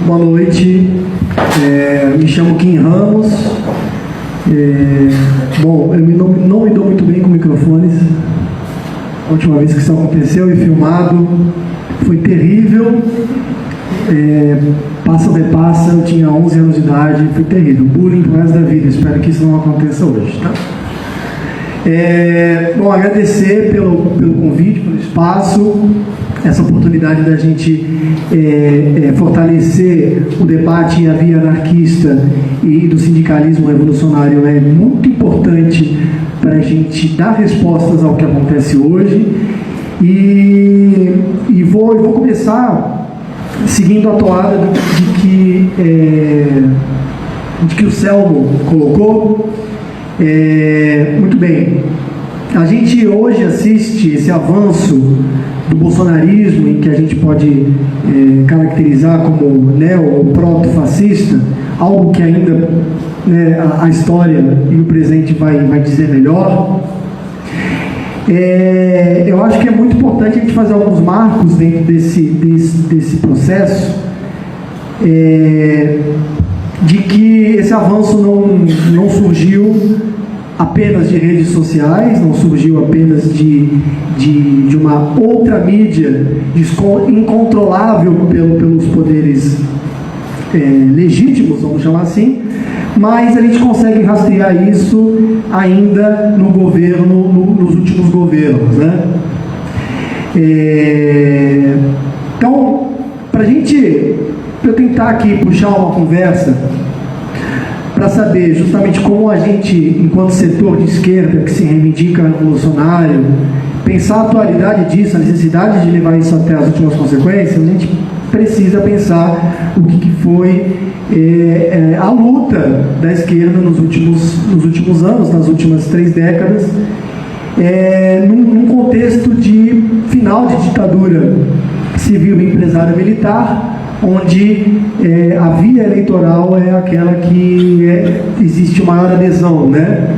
Boa noite, me chamo Kim Ramos. Bom, eu não me dou muito bem com microfones. A última vez que isso aconteceu e filmado foi terrível. Passa ou repassa, eu tinha 11 anos de idade, foi terrível. Bullying pro resto da vida, espero que isso não aconteça hoje, tá? Bom, agradecer pelo convite, pelo espaço, essa oportunidade da gente fortalecer o debate e a via anarquista e do sindicalismo revolucionário é muito importante para a gente dar respostas ao que acontece hoje. E vou começar seguindo a toada de que o Selmo colocou. Muito bem, a gente hoje assiste esse avanço do bolsonarismo, em que a gente pode caracterizar como neo ou proto-fascista, algo que ainda a história e o presente vai dizer melhor. Eu acho que é muito importante a gente fazer alguns marcos dentro desse processo, de que esse avanço não surgiu apenas de redes sociais, não surgiu apenas de uma outra mídia incontrolável pelos poderes legítimos, vamos chamar assim, mas a gente consegue rastrear isso ainda no governo, nos últimos governos, né? Então, para eu tentar aqui puxar uma conversa para saber justamente como a gente, enquanto setor de esquerda que se reivindica revolucionário, pensar a atualidade disso, a necessidade de levar isso até as últimas consequências, a gente precisa pensar o que foi a luta da esquerda nos últimos anos, nas últimas 3 décadas, num contexto de final de ditadura civil e empresária militar, onde a via eleitoral é aquela que existe maior adesão, né?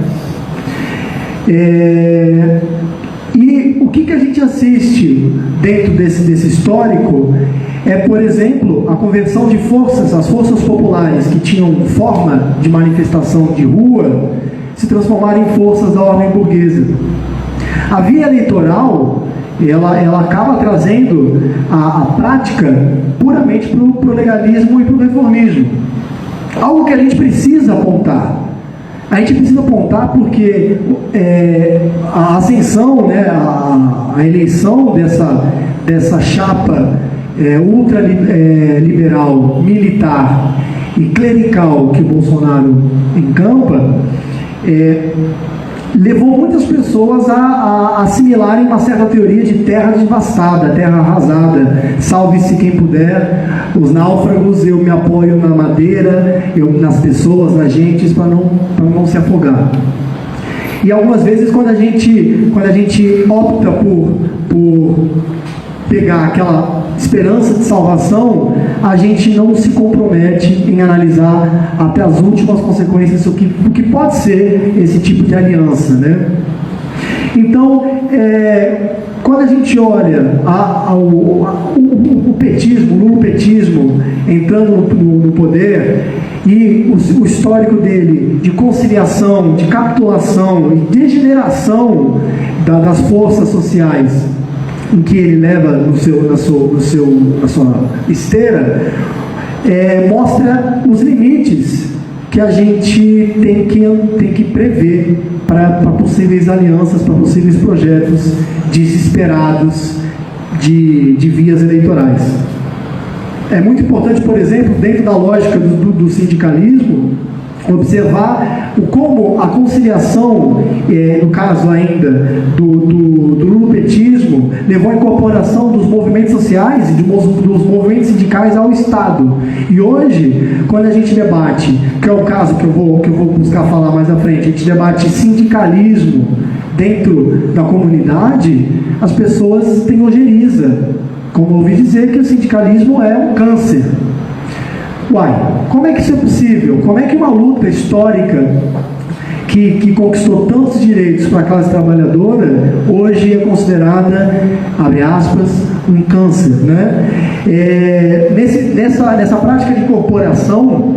E o que a gente assiste dentro desse histórico por exemplo, a conversão de forças, as forças populares que tinham forma de manifestação de rua, se transformarem em forças da ordem burguesa. A via eleitoral, ela acaba trazendo a prática puramente para o legalismo e para o reformismo. Algo que a gente precisa apontar. A gente precisa apontar porque a ascensão, né, a eleição dessa chapa ultraliberal, militar e clerical que o Bolsonaro encampa, levou muitas pessoas a assimilarem uma certa teoria de terra devastada, terra arrasada, salve-se quem puder, os náufragos, eu me apoio na madeira, nas pessoas, nas gentes, para não se afogar. E algumas vezes quando a gente opta por pegar aquela esperança de salvação, a gente não se compromete em analisar até as últimas consequências o que pode ser esse tipo de aliança, né? Então, quando a gente olha o petismo, o lulopetismo entrando no poder e o histórico dele de conciliação, de capitulação e degeneração das forças sociais em que ele leva na sua esteira, mostra os limites que a gente tem que prever para possíveis alianças, para possíveis projetos desesperados de vias eleitorais. É muito importante, por exemplo, dentro da lógica do sindicalismo, observar como a conciliação, no caso ainda do lulopetismo, levou à incorporação dos movimentos sociais e dos movimentos sindicais ao Estado. E hoje, quando a gente debate, que é o caso que eu vou buscar falar mais à frente, a gente debate sindicalismo dentro da comunidade, as pessoas têm ojeriza, como eu ouvi dizer que o sindicalismo é um câncer. Uai, como é que isso é possível? Como é que uma luta histórica que conquistou tantos direitos para a classe trabalhadora, hoje é considerada, abre aspas, um câncer, né? Nessa prática de incorporação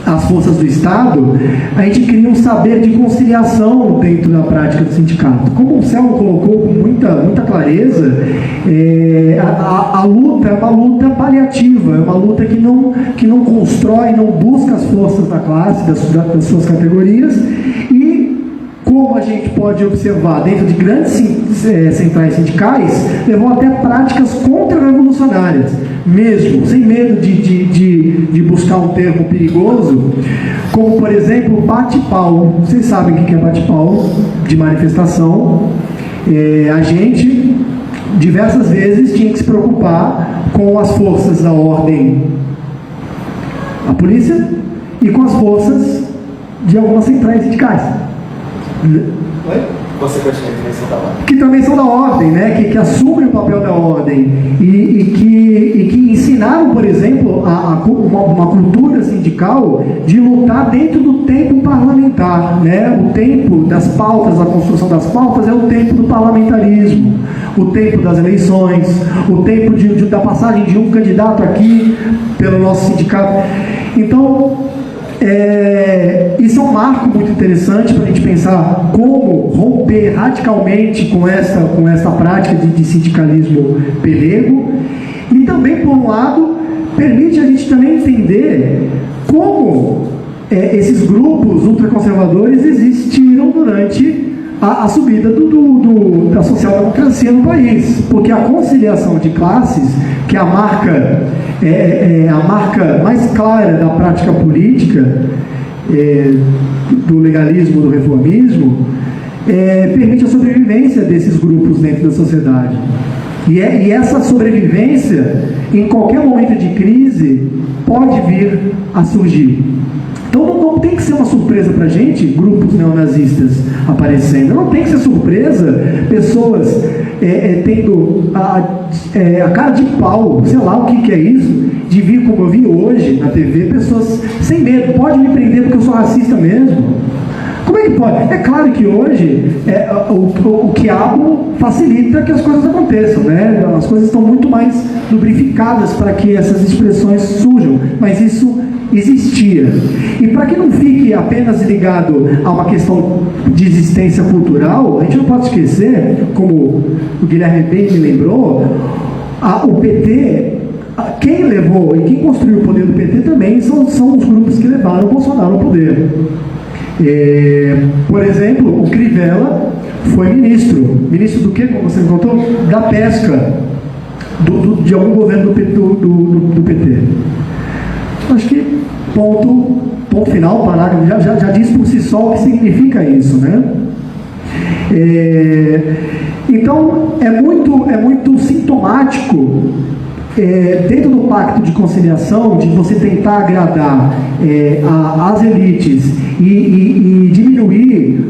às forças do Estado, a gente cria um saber de conciliação dentro da prática do sindicato. Como o Selmo colocou com muita clareza, a luta é uma luta paliativa, é uma luta que não constrói, não busca as forças da classe, das suas categorias, e como a gente pode observar dentro de grandes centrais sindicais, levou até práticas contra-revolucionárias, mesmo, sem medo de buscar um termo perigoso, como, por exemplo, bate-pau. Vocês sabem o que é bate-pau de manifestação. A gente, diversas vezes, tinha que se preocupar com as forças da ordem, a polícia, e com as forças de algumas centrais sindicais. Oi? Consequentemente, também são da ordem. Que também são da ordem, né? que assumem o papel da ordem e que ensinaram, por exemplo, uma cultura sindical de lutar dentro do tempo parlamentar, né? O tempo das pautas, a construção das pautas é o tempo do parlamentarismo, o tempo das eleições, o tempo da passagem de um candidato aqui pelo nosso sindicato. Então, isso é um marco muito interessante para a gente pensar como romper radicalmente com essa prática de sindicalismo pelego, e também, por um lado, permite a gente também entender como esses grupos ultraconservadores existiram durante a subida da social-democracia no país, porque a conciliação de classes, que é a marca mais clara da prática política, do legalismo, do reformismo, permite a sobrevivência desses grupos dentro da sociedade. E essa sobrevivência, em qualquer momento de crise, pode vir a surgir. Então não tem que ser uma surpresa para a gente, grupos neonazistas aparecendo. Não tem que ser surpresa pessoas tendo a cara de pau, sei lá o que é isso, de vir, como eu vi hoje na TV, pessoas sem medo, pode me prender porque eu sou racista mesmo. Como é que pode? É claro que hoje o quiabo facilita que as coisas aconteçam, né? As coisas estão muito mais lubrificadas para que essas expressões surjam, mas isso existia. E para que não fique apenas ligado a uma questão de existência cultural, a gente não pode esquecer, como o Guilherme bem me lembrou, o PT, quem levou e quem construiu o poder do PT também são os grupos que levaram o Bolsonaro ao poder. Por exemplo, o Crivella foi ministro do quê, como você me contou? Da pesca de algum governo do PT. Acho que ponto final, parágrafo, já diz por si só o que significa isso, né? Então, é muito sintomático, dentro do pacto de conciliação, de você tentar agradar as elites e diminuir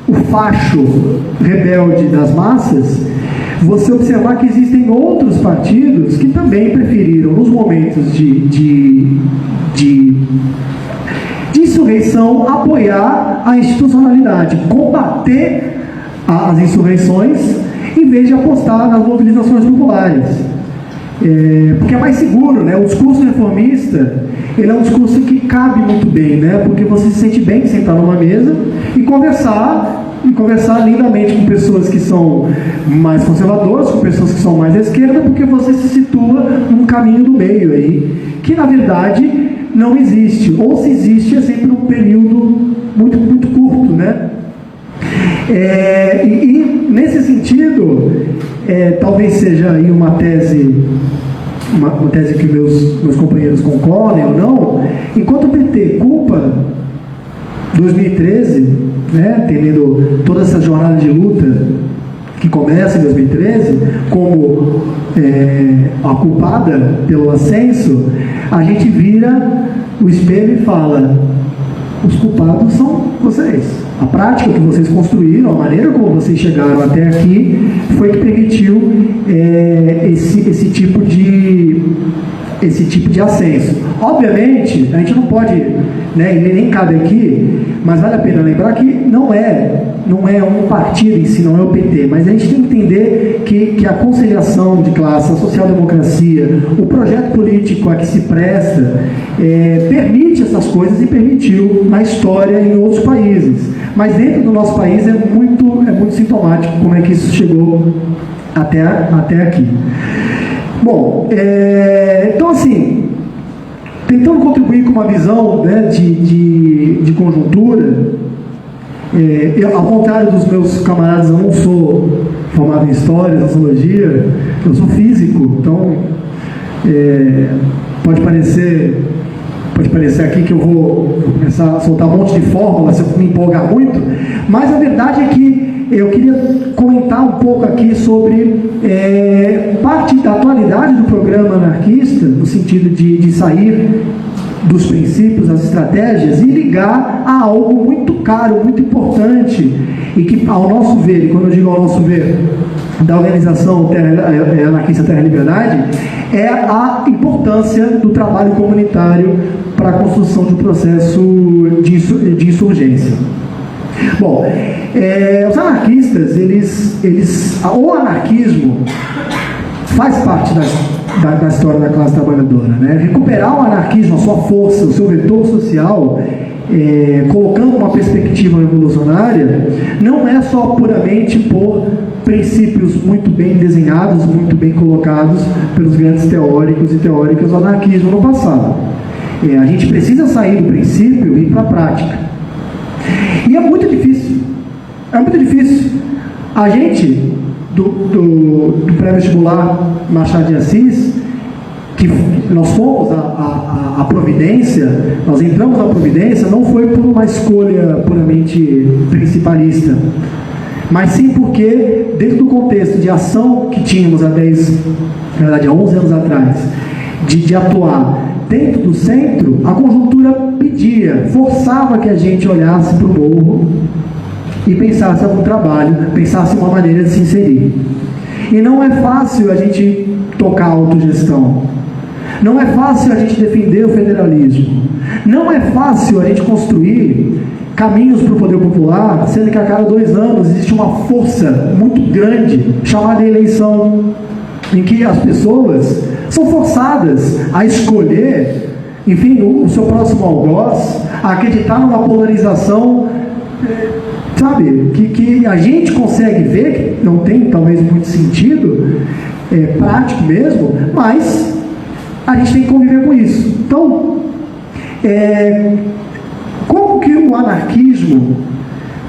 o facho rebelde das massas, você observar que existem outros partidos que também preferiram, nos momentos de insurreição, apoiar a institucionalidade, combater as insurreições, em vez de apostar nas mobilizações populares. Porque é mais seguro, né? O discurso reformista, ele é um discurso que cabe muito bem, né? Porque você se sente bem de sentar numa mesa e conversar lindamente com pessoas que são mais conservadoras, com pessoas que são mais à esquerda, porque você se situa num caminho do meio aí, que na verdade não existe, ou se existe é sempre um período muito, muito curto, né? E nesse sentido, talvez seja aí uma tese que meus companheiros concordem ou não, enquanto o PT culpa 2013, né, tendo toda essa jornada de luta que começa em 2013, como a culpada pelo ascenso, a gente vira o espelho e fala: os culpados são vocês. A prática que vocês construíram, a maneira como vocês chegaram até aqui, foi que permitiu esse tipo de ascenso. Obviamente, a gente não pode, né, nem cabe aqui, mas vale a pena lembrar que não é um partido em si, não é o PT, mas a gente tem que entender que a conciliação de classe, a social-democracia, o projeto político a que se presta, permite essas coisas e permitiu na história em outros países. Mas dentro do nosso país é muito sintomático como é que isso chegou até aqui. Bom, então assim, tentando contribuir com uma visão, né, de conjuntura, eu, ao contrário dos meus camaradas, eu não sou formado em História, Sociologia, eu sou físico, então pode parecer aqui que eu vou começar a soltar um monte de fórmulas se eu me empolgar muito, mas a verdade é que eu queria comentar um pouco aqui sobre parte da atualidade do programa anarquista, no sentido de sair dos princípios, das estratégias, e ligar a algo muito caro, muito importante, e que, ao nosso ver, e quando eu digo ao nosso ver, da organização anarquista Terra e Liberdade, é a importância do trabalho comunitário para a construção de um processo de insurgência. Bom, os anarquistas, o anarquismo faz parte da história da classe trabalhadora, né? Recuperar o anarquismo, a sua força, o seu vetor social, colocando uma perspectiva revolucionária, não é só puramente por princípios muito bem desenhados, muito bem colocados pelos grandes teóricos e teóricas do anarquismo no passado. A gente precisa sair do princípio e ir para a prática. E é muito difícil. A gente, do pré-vestibular Machado de Assis, que nós fomos a Providência, nós entramos na Providência, não foi por uma escolha puramente principalista, mas sim porque, dentro do contexto de ação que tínhamos há 11 anos atrás, de atuar dentro do centro, a conjuntura pedia, forçava que a gente olhasse para o morro e pensasse algum trabalho, pensasse uma maneira de se inserir. E não é fácil a gente tocar a autogestão. Não é fácil a gente defender o federalismo. Não é fácil a gente construir caminhos para o poder popular, sendo que a cada 2 anos existe uma força muito grande chamada eleição, em que as pessoas são forçadas a escolher, enfim, o seu próximo algoz, a acreditar numa polarização, sabe, que a gente consegue ver, que não tem talvez muito sentido, prático mesmo, mas a gente tem que conviver com isso. Então, como que o anarquismo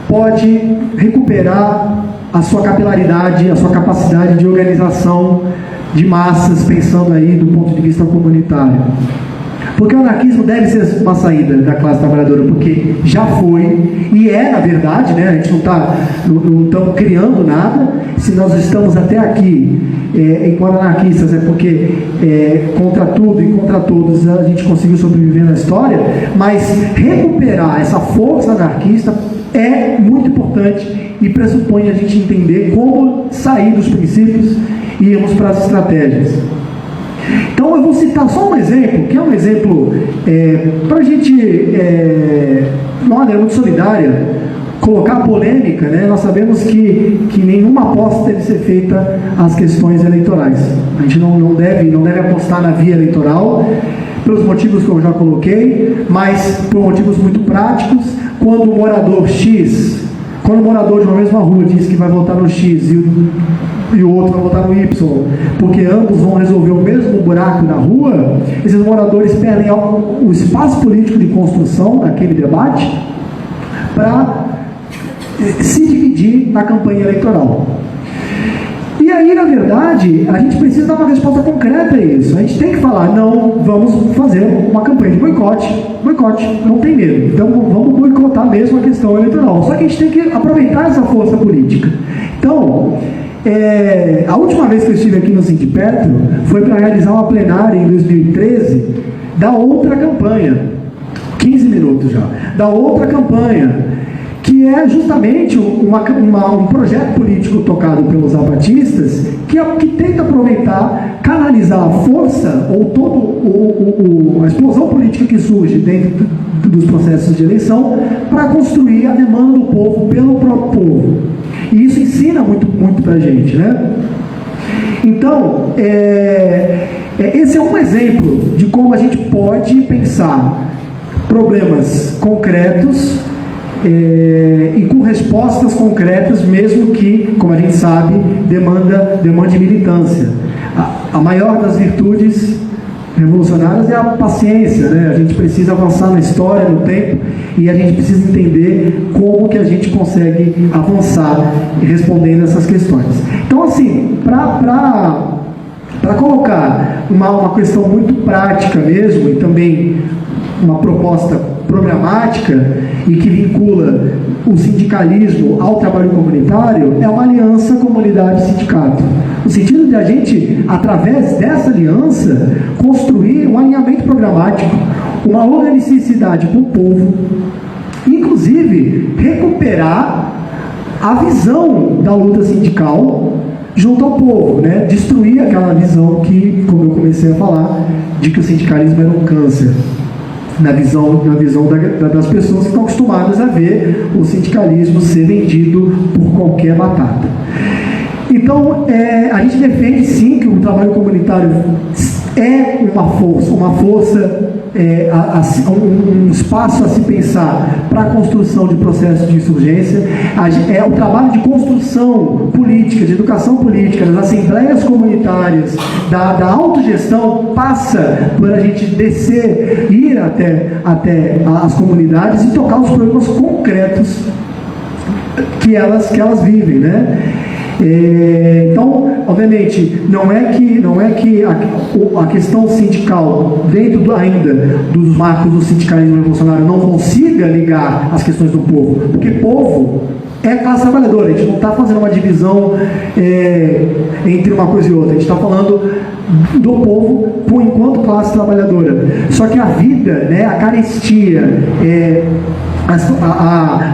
pode recuperar a sua capilaridade, a sua capacidade de organização de massas, pensando aí do ponto de vista comunitário? Porque o anarquismo deve ser uma saída da classe trabalhadora, porque já foi, e na verdade, né, a gente não estamos criando nada. Se nós estamos até aqui, enquanto anarquistas, é porque contra tudo e contra todos a gente conseguiu sobreviver na história, mas recuperar essa força anarquista é muito importante e pressupõe a gente entender como sair dos princípios e irmos para as estratégias. Então eu vou citar só um exemplo, que é um exemplo para a gente, de uma maneira muito solidária, colocar polêmica, né? Nós sabemos que nenhuma aposta deve ser feita às questões eleitorais. A gente não deve apostar na via eleitoral, pelos motivos que eu já coloquei, mas por motivos muito práticos. Quando o morador de uma mesma rua diz que vai votar no X e o outro vai votar no Y, porque ambos vão resolver o mesmo buraco na rua, esses moradores perdem o espaço político de construção daquele debate para se dividir na campanha eleitoral. E aí, na verdade, a gente precisa dar uma resposta concreta a isso. A gente tem que falar, não, vamos fazer uma campanha de boicote, não tem medo. Então, vamos boicotar mesmo a questão eleitoral. Só que a gente tem que aproveitar essa força política. Então, a última vez que eu estive aqui no Sindipetro foi para realizar uma plenária em 2013 da outra campanha, 15 minutos já, da outra campanha, que é justamente um projeto político tocado pelos zapatistas que tenta aproveitar canalizar a força ou toda a explosão política que surge dentro dos processos de eleição para construir a demanda do povo pelo próprio povo. E isso ensina muito para a gente, né? Então, esse é um exemplo de como a gente pode pensar problemas concretos e com respostas concretas, mesmo que, como a gente sabe, demande militância. A maior das virtudes revolucionárias é a paciência, né? A gente precisa avançar na história, no tempo, e a gente precisa entender como que a gente consegue avançar respondendo essas questões. Então, assim, para colocar uma questão muito prática mesmo, e também uma proposta programática e que vincula o sindicalismo ao trabalho comunitário, é uma aliança comunidade-sindicato. No sentido de a gente, através dessa aliança, construir um alinhamento programático, uma organicidade para o povo, inclusive recuperar a visão da luta sindical junto ao povo, né? Destruir aquela visão que, como eu comecei a falar, de que o sindicalismo era um câncer. Na visão das pessoas que estão acostumadas a ver o sindicalismo ser vendido por qualquer batata. Então, a gente defende sim que o trabalho comunitário é uma força, um espaço a se pensar para a construção de processos de insurgência. É o trabalho de construção política, de educação política, das assembleias comunitárias, da autogestão, passa por a gente descer, ir até as comunidades e tocar os problemas concretos que elas vivem, né? Então, obviamente, não é que a questão sindical, dentro ainda dos marcos do sindicalismo revolucionário, não consiga ligar as questões do povo, porque povo é classe trabalhadora. A gente não está fazendo uma divisão entre uma coisa e outra, a gente está falando do povo enquanto classe trabalhadora. Só que a vida, né, a carestia,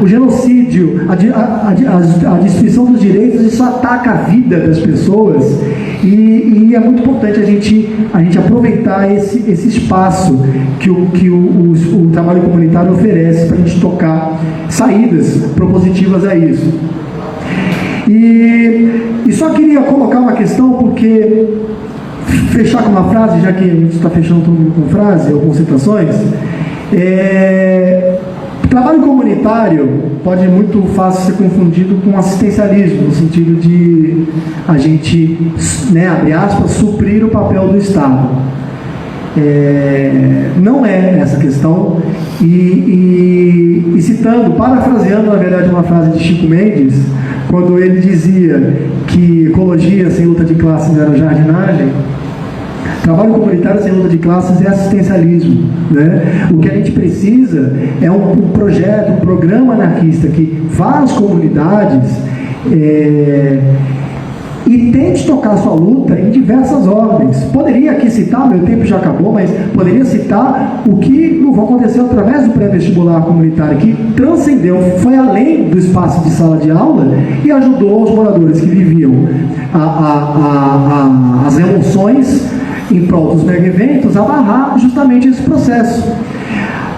o genocídio, a destruição dos direitos, isso ataca a vida das pessoas, e é muito importante a gente aproveitar esse espaço que o trabalho comunitário oferece para a gente tocar saídas propositivas a isso. E só queria colocar uma questão, porque fechar com uma frase, já que a gente está fechando tudo com frase ou com citações. O trabalho comunitário pode muito fácil ser confundido com assistencialismo, no sentido de a gente, né, abre aspas, suprir o papel do Estado. Não é essa questão. E citando, parafraseando, na verdade, uma frase de Chico Mendes, quando ele dizia que ecologia sem luta de classes era jardinagem, trabalho comunitário sem luta de classes é assistencialismo, né? O que a gente precisa é um projeto, um programa anarquista que vá às comunidades e tente tocar sua luta em diversas ordens. Poderia aqui citar, meu tempo já acabou, mas poderia citar o que aconteceu através do pré-vestibular comunitário, que transcendeu, foi além do espaço de sala de aula e ajudou os moradores que viviam as emoções em prol dos mega-eventos a barrar justamente esse processo.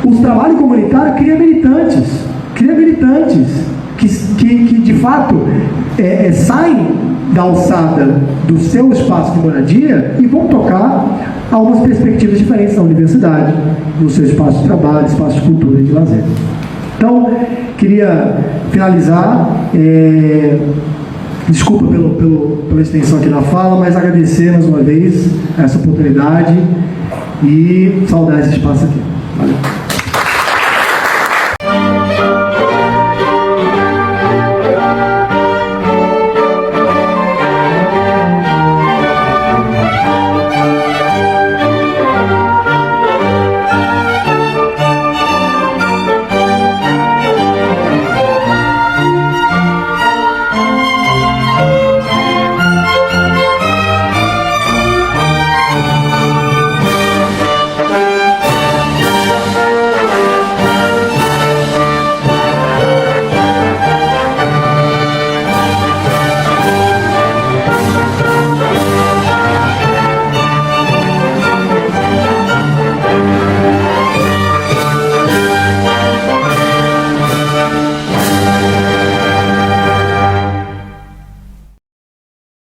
O trabalho comunitário cria militantes que de fato saem da alçada do seu espaço de moradia e vão tocar algumas perspectivas diferentes na universidade, no seu espaço de trabalho, espaço de cultura e de lazer. Então, queria finalizar, desculpa pela extensão aqui da fala, mas agradecer mais uma vez essa oportunidade e saudar esse espaço aqui. Valeu.